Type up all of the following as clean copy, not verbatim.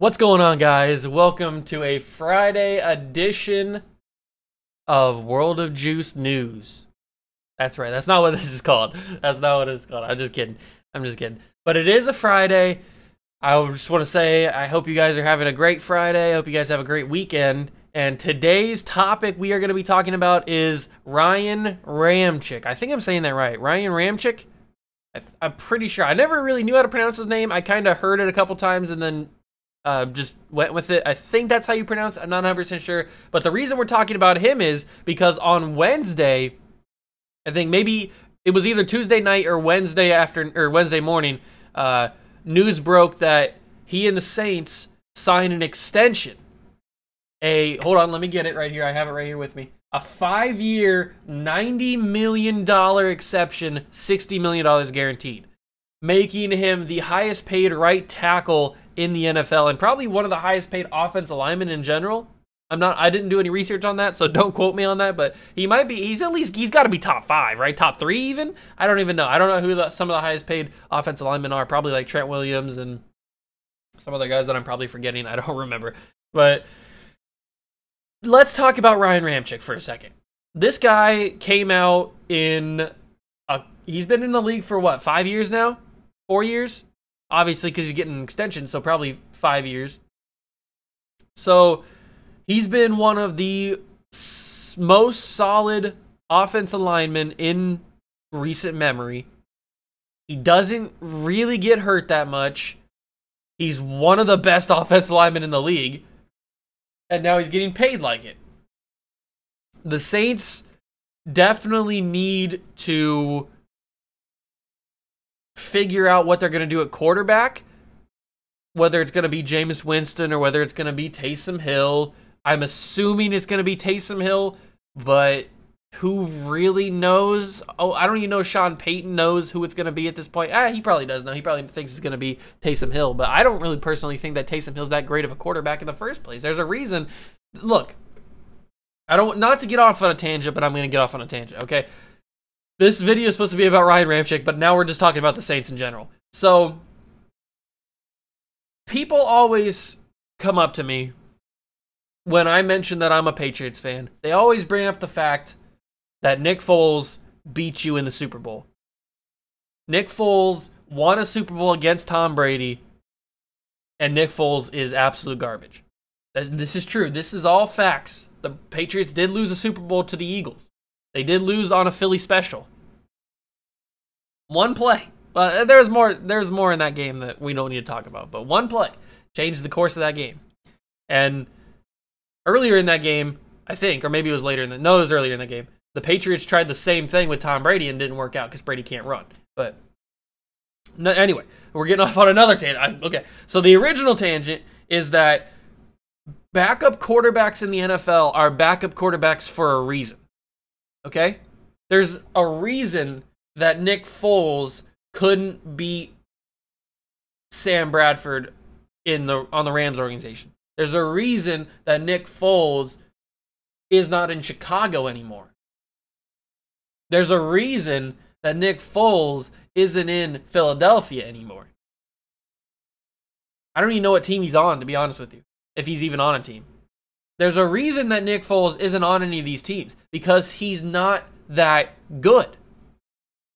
What's going on, guys? Welcome to a Friday edition of World of Juice News. That's right. That's not what this is called. That's not what it's called. I'm just kidding. But it is a Friday. I just want to say I hope you guys are having a great Friday. I hope you guys have a great weekend. And today's topic we are going to be talking about is Ryan Ramczyk. I think I'm saying that right. Ryan Ramczyk? I'm pretty sure. I never really knew how to pronounce his name. I kind of heard it a couple times and then just went with it. I think that's how you pronounce it. I'm not 100% sure. But the reason we're talking about him is because on Wednesday, I think maybe it was either Tuesday night or Wednesday morning, news broke that he and the Saints signed an extension. Hold on, let me get it right here. I have it right here with me. A 5-year, $90 million exception, $60 million guaranteed, making him the highest paid right tackle in the NFL and probably one of the highest paid offensive linemen in general. I didn't do any research on that, so don't quote me on that, but he's got to be top 5, right? Top 3 even? I don't even know. I don't know who some of the highest paid offensive linemen are. Probably like Trent Williams and some other guys that I'm probably forgetting. I don't remember. But let's talk about Ryan Ramczyk for a second. This guy came out he's been in the league for what, 5 years now? 4 years? Obviously, because he's getting an extension, so probably 5 years. So he's been one of the most solid offensive linemen in recent memory. He doesn't really get hurt that much. He's one of the best offensive linemen in the league. And now he's getting paid like it. The Saints definitely need to figure out what they're going to do at quarterback. Whether it's going to be Jameis Winston or whether it's going to be Taysom Hill. I'm assuming it's going to be Taysom Hill, but who really knows? Oh, I don't even know if Sean Payton knows who it's going to be at this point. He probably does know. He probably thinks it's going to be Taysom Hill, but I don't really personally think that Taysom Hill's that great of a quarterback in the first place. There's a reason. Look, not to get off on a tangent, but I'm going to get off on a tangent, okay? This video is supposed to be about Ryan Ramczyk, but now we're just talking about the Saints in general. So, people always come up to me when I mention that I'm a Patriots fan. They always bring up the fact that Nick Foles beat you in the Super Bowl. Nick Foles won a Super Bowl against Tom Brady, and Nick Foles is absolute garbage. This is true. This is all facts. The Patriots did lose a Super Bowl to the Eagles. They did lose on a Philly special. One play. But there's more in that game that we don't need to talk about. But one play changed the course of that game. And earlier in that game, I think, or maybe it was later it was earlier in the game, the Patriots tried the same thing with Tom Brady and didn't work out because Brady can't run. But no, anyway, we're getting off on another tangent. Okay, so the original tangent is that backup quarterbacks in the NFL are backup quarterbacks for a reason. Okay? There's a reason that Nick Foles couldn't beat Sam Bradford on the Rams organization. There's a reason that Nick Foles is not in Chicago anymore. There's a reason that Nick Foles isn't in Philadelphia anymore. I don't even know what team he's on, to be honest with you, if he's even on a team. There's a reason that Nick Foles isn't on any of these teams, because he's not that good.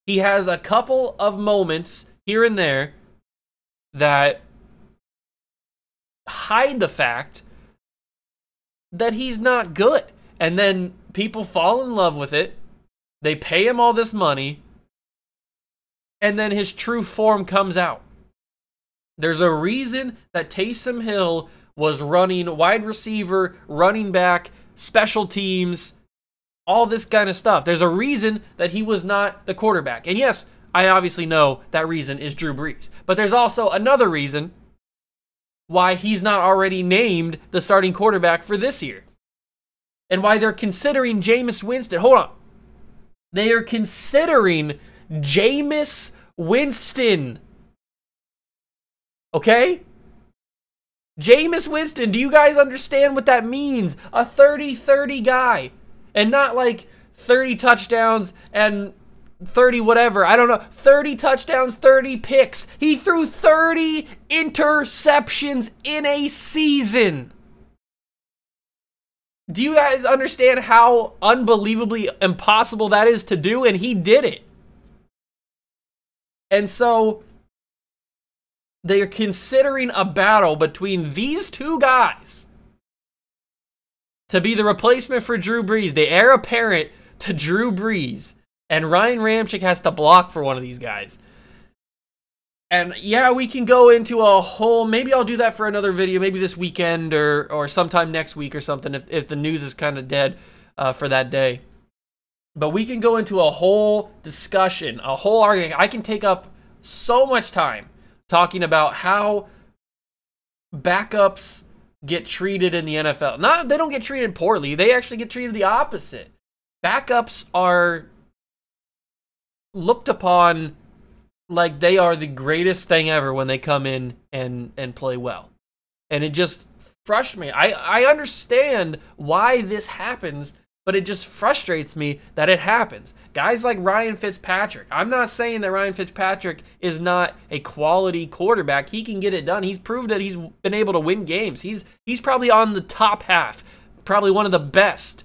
He has a couple of moments here and there that hide the fact that he's not good. And then people fall in love with it. They pay him all this money. And then his true form comes out. There's a reason that Taysom Hill was running wide receiver, running back, special teams, all this kind of stuff. There's a reason that he was not the quarterback. And yes, I obviously know that reason is Drew Brees. But there's also another reason why he's not already named the starting quarterback for this year. And why they're considering Jameis Winston. Hold on. They are considering Jameis Winston. Okay? Jameis Winston, do you guys understand what that means? A 30-30 guy. And not like 30 touchdowns and 30 whatever, I don't know, 30 touchdowns, 30 picks. He threw 30 interceptions in a season. Do you guys understand how unbelievably impossible that is to do? And he did it. And so they are considering a battle between these two guys to be the replacement for Drew Brees, the heir apparent to Drew Brees. And Ryan Ramczyk has to block for one of these guys. And yeah, we can go into a whole, maybe I'll do that for another video, maybe this weekend or sometime next week or something if the news is kind of dead for that day. But we can go into a whole discussion, a whole argument. I can take up so much time talking about how backups get treated in the NFL. They don't get treated poorly. They actually get treated the opposite. Backups are looked upon like they are the greatest thing ever when they come in and play well. And it just frustrates me. I understand why this happens, but it just frustrates me that it happens. Guys like Ryan Fitzpatrick. I'm not saying that Ryan Fitzpatrick is not a quality quarterback. He can get it done. He's proved that he's been able to win games. He's probably on the top half, probably one of the best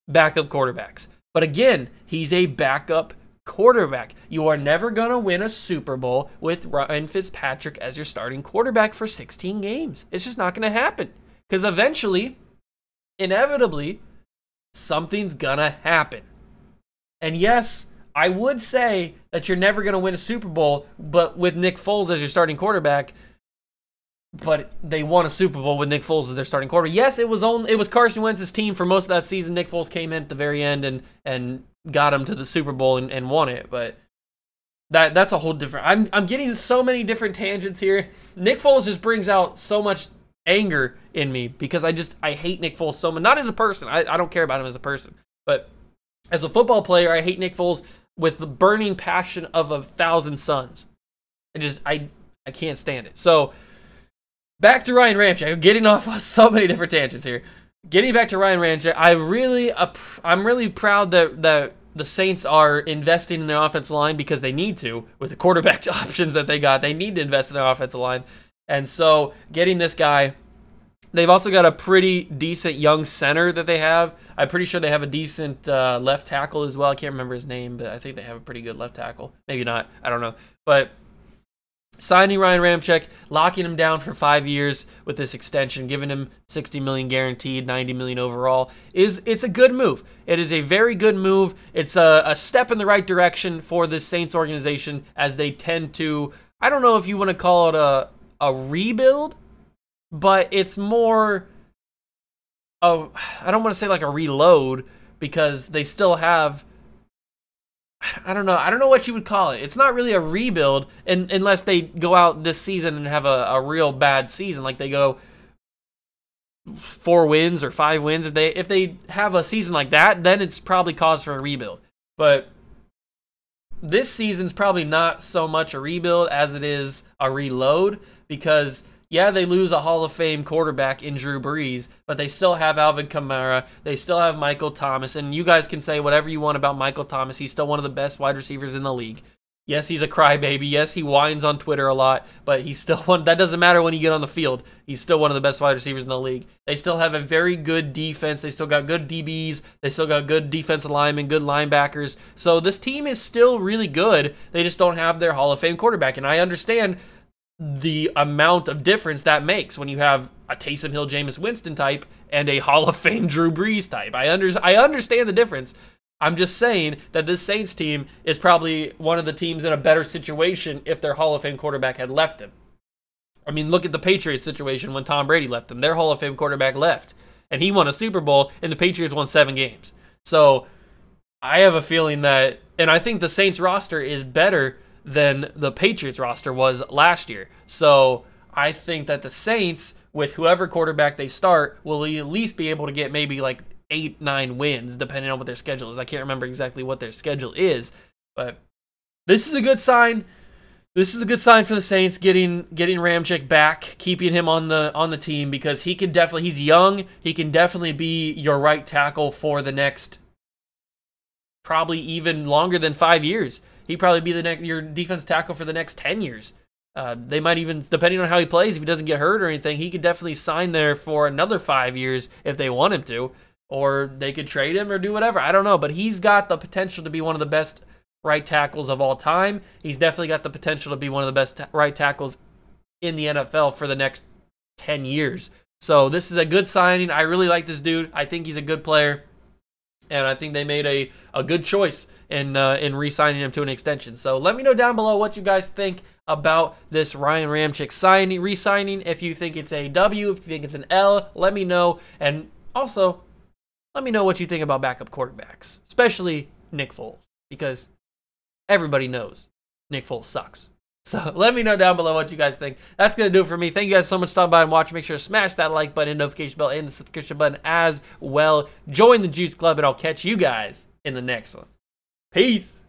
backup quarterbacks. But again, he's a backup quarterback. You are never going to win a Super Bowl with Ryan Fitzpatrick as your starting quarterback for 16 games. It's just not going to happen. Because eventually, inevitably, something's going to happen. And yes, I would say that you're never going to win a Super Bowl but with Nick Foles as your starting quarterback. But they won a Super Bowl with Nick Foles as their starting quarterback. Yes, it was Carson Wentz's team for most of that season. Nick Foles came in at the very end and got him to the Super Bowl and won it. But that's a whole different. I'm getting so many different tangents here. Nick Foles just brings out so much anger in me because I hate Nick Foles so much. Not as a person. I don't care about him as a person. But as a football player, I hate Nick Foles with the burning passion of 1,000 suns. I can't stand it. So back to Ryan Ramczyk. I'm getting off on so many different tangents here. Getting back to Ryan Ramczyk, I'm really proud that the Saints are investing in their offensive line because they need to. With the quarterback options that they got, they need to invest in their offensive line. And so getting this guy, they've also got a pretty decent young center that they have. I'm pretty sure they have a decent left tackle as well. I can't remember his name, but I think they have a pretty good left tackle. Maybe not. I don't know. But signing Ryan Ramczyk, locking him down for 5 years with this extension, giving him $60 million guaranteed, $90 million overall, it's a good move. It is a very good move. It's a step in the right direction for this Saints organization as they tend to, I don't know if you want to call it a rebuild, but it's more of, I don't want to say like a reload because they still have, I don't know what you would call it. It's not really a rebuild unless they go out this season and have a real bad season. Like they go 4 wins or 5 wins. If they have a season like that, then it's probably cause for a rebuild. But this season's probably not so much a rebuild as it is a reload because yeah, they lose a Hall of Fame quarterback in Drew Brees, but they still have Alvin Kamara. They still have Michael Thomas. And you guys can say whatever you want about Michael Thomas. He's still one of the best wide receivers in the league. Yes, he's a crybaby. Yes, he whines on Twitter a lot, but he's still one. That doesn't matter when you get on the field. He's still one of the best wide receivers in the league. They still have a very good defense. They still got good DBs. They still got good defensive linemen, good linebackers. So this team is still really good. They just don't have their Hall of Fame quarterback. And I understand the amount of difference that makes when you have a Taysom Hill, Jameis Winston type and a Hall of Fame Drew Brees type. I understand the difference. I'm just saying that this Saints team is probably one of the teams in a better situation if their Hall of Fame quarterback had left them. I mean, look at the Patriots situation when Tom Brady left them. Their Hall of Fame quarterback left, and he won a Super Bowl, and the Patriots won 7 games. So I have a feeling that, and I think the Saints roster is better than the Patriots roster was last year. So I think that the Saints, with whoever quarterback they start, will at least be able to get maybe like 8-9 wins, depending on what their schedule is. I can't remember exactly what their schedule is, but this is a good sign. This is a good sign for the Saints getting Ramczyk back, keeping him on the team because he can definitely, he's young, he can definitely be your right tackle for the next probably even longer than 5 years. He'd probably be your defense tackle for the next 10 years. They might even, depending on how he plays, if he doesn't get hurt or anything, he could definitely sign there for another 5 years if they want him to. Or they could trade him or do whatever. I don't know. But he's got the potential to be one of the best right tackles of all time. He's definitely got the potential to be one of the best right tackles in the NFL for the next 10 years. So this is a good signing. I really like this dude. I think he's a good player. And I think they made a good choice in re-signing him to an extension. So let me know down below what you guys think about this Ryan Ramczyk re-signing. If you think it's a W, if you think it's an L, let me know. And also, let me know what you think about backup quarterbacks, especially Nick Foles, because everybody knows Nick Foles sucks. So let me know down below what you guys think. That's going to do it for me. Thank you guys so much for stopping by and watching. Make sure to smash that like button, notification bell, and the subscription button as well. Join the Juice Club, and I'll catch you guys in the next one. Peace.